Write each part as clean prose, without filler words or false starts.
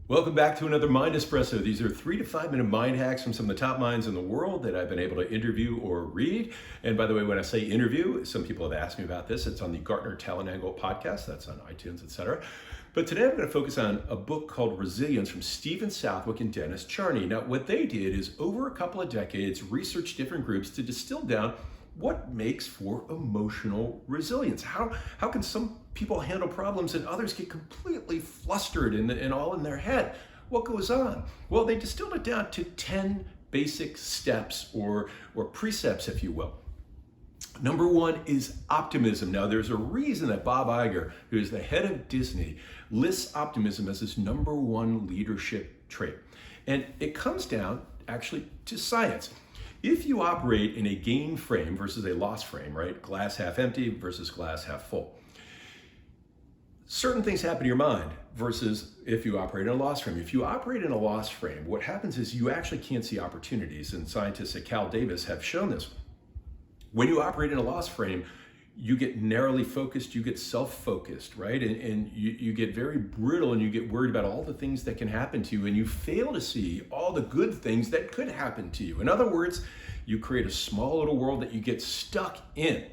Welcome back to another MindEspresso. These are 3 to 5 minute mind hacks from some of the top minds in the world that I've been able to interview or read. And by the way, when I say interview, some people have asked me about this. It's on the Gartner Talent Angle podcast. That's on iTunes, etc. But today I'm going to focus on a book called Resilience from Southwick and Dennis Charney. Now, what they did is over a couple of decades, research different groups to distill down what makes for emotional resilience. How can some people handle problems and others get completely flustered and all in their head? What goes on? Well, they distilled it down to 10 basic steps or precepts, if you will. Number one is optimism. Now, there's a reason that Bob Iger, who is the head of Disney, lists optimism as his number one leadership trait. And it comes down actually to science. If you operate in a gain frame versus a loss frame, right? Glass half empty versus glass half full. Certain things happen to your mind versus if you operate in a loss frame. If you operate in a loss frame, what happens is you actually can't see opportunities, and scientists at Cal Davis have shown this. When you operate in a loss frame, you get narrowly focused, you get self-focused, right? And you get very brittle and you get worried about all the things that can happen to you, and you fail to see all the good things that could happen to you. In other words, you create a small little world that you get stuck in.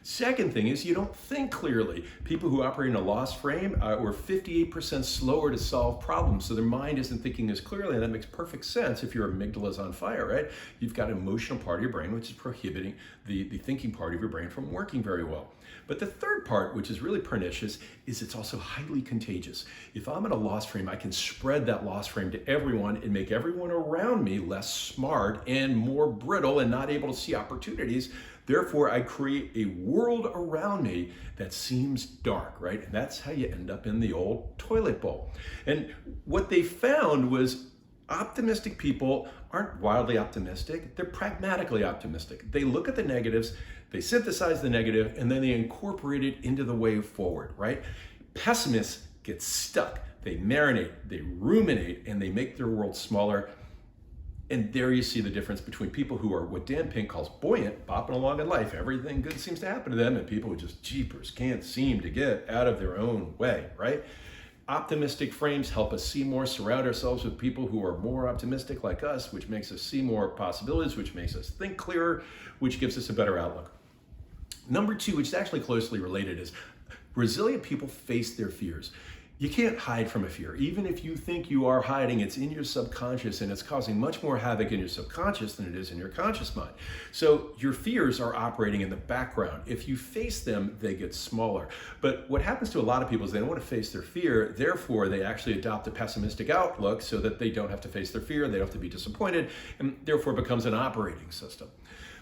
Second thing is you don't think clearly. People who operate in a loss frame were 58% slower to solve problems, so their mind isn't thinking as clearly, and that makes perfect sense if your amygdala's on fire, right? You've got an emotional part of your brain which is prohibiting the thinking part of your brain from working very well. But the third part, which is really pernicious, is it's also highly contagious. If I'm in a loss frame, I can spread that loss frame to everyone and make everyone around me less smart and more brittle and not able to see opportunities. Therefore, I create a world around me that seems dark, right? And that's how you end up in the old toilet bowl. And what they found was optimistic people aren't wildly optimistic, they're pragmatically optimistic. They look at the negatives, they synthesize the negative, and then they incorporate it into the way forward, right? Pessimists get stuck, they marinate, they ruminate, and they make their world smaller. And there you see the difference between people who are what Dan Pink calls buoyant, bopping along in life. Everything good seems to happen to them, and people who just jeepers can't seem to get out of their own way, right? Optimistic frames help us see more, surround ourselves with people who are more optimistic like us, which makes us see more possibilities, which makes us think clearer, which gives us a better outlook. Number two, which is actually closely related, is resilient people face their fears. You can't hide from a fear. Even if you think you are hiding, it's in your subconscious, and it's causing much more havoc in your subconscious than it is in your conscious mind. So your fears are operating in the background. If you face them, they get smaller. But what happens to a lot of people is they don't want to face their fear, therefore they actually adopt a pessimistic outlook so that they don't have to face their fear, they don't have to be disappointed, and therefore it becomes an operating system.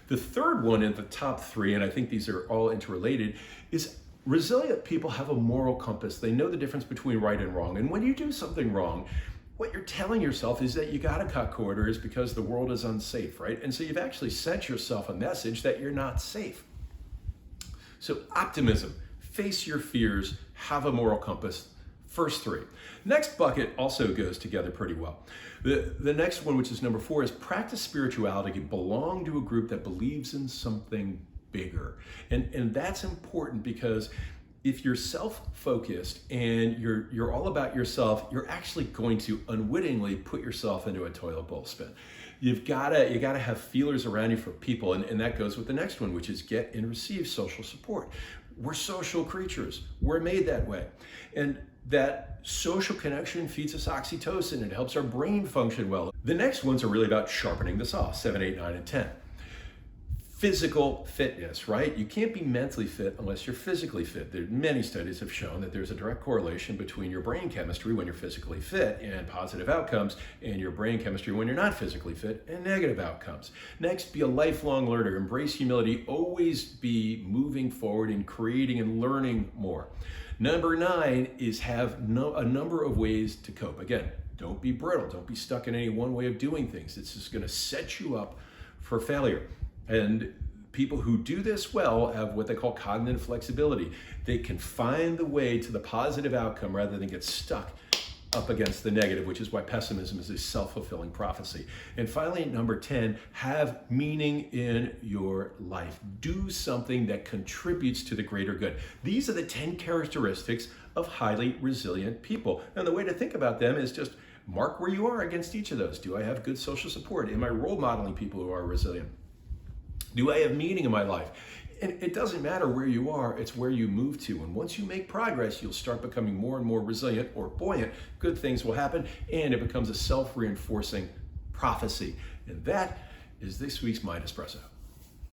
The third one in the top three, and I think these are all interrelated, is resilient people have a moral compass. They know the difference between right and wrong. And when you do something wrong, what you're telling yourself is that you got to cut corners because the world is unsafe, right? And so you've actually sent yourself a message that you're not safe. So optimism, face your fears, have a moral compass. First three. Next bucket also goes together pretty well. The next one, which is number 4, is practice spirituality. Belong to a group that believes in something bigger. And that's important because if you're self-focused and you're all about yourself, you're actually going to unwittingly put yourself into a toilet bowl spin. You gotta have feelers around you for people, and that goes with the next one, which is get and receive social support. We're social creatures. We're made that way. And that social connection feeds us oxytocin. It helps our brain function well. The next ones are really about sharpening the saw, 7, 8, 9, and 10. Physical fitness, right? You can't be mentally fit unless you're physically fit. Many studies have shown that there's a direct correlation between your brain chemistry when you're physically fit and positive outcomes, and your brain chemistry when you're not physically fit and negative outcomes. Next, be a lifelong learner. Embrace humility. Always be moving forward and creating and learning more. Number 9 is have a number of ways to cope. Again, don't be brittle. Don't be stuck in any one way of doing things. It's just going to set you up for failure. And people who do this well have what they call cognitive flexibility. They can find the way to the positive outcome rather than get stuck up against the negative, which is why pessimism is a self-fulfilling prophecy. And finally, number 10, have meaning in your life. Do something that contributes to the greater good. These are the 10 characteristics of highly resilient people. And the way to think about them is just mark where you are against each of those. Do I have good social support? Am I role modeling people who are resilient? Do I have meaning in my life? And it doesn't matter where you are, it's where you move to. And once you make progress, you'll start becoming more and more resilient or buoyant. Good things will happen, and it becomes a self-reinforcing prophecy. And that is this week's Mind Espresso.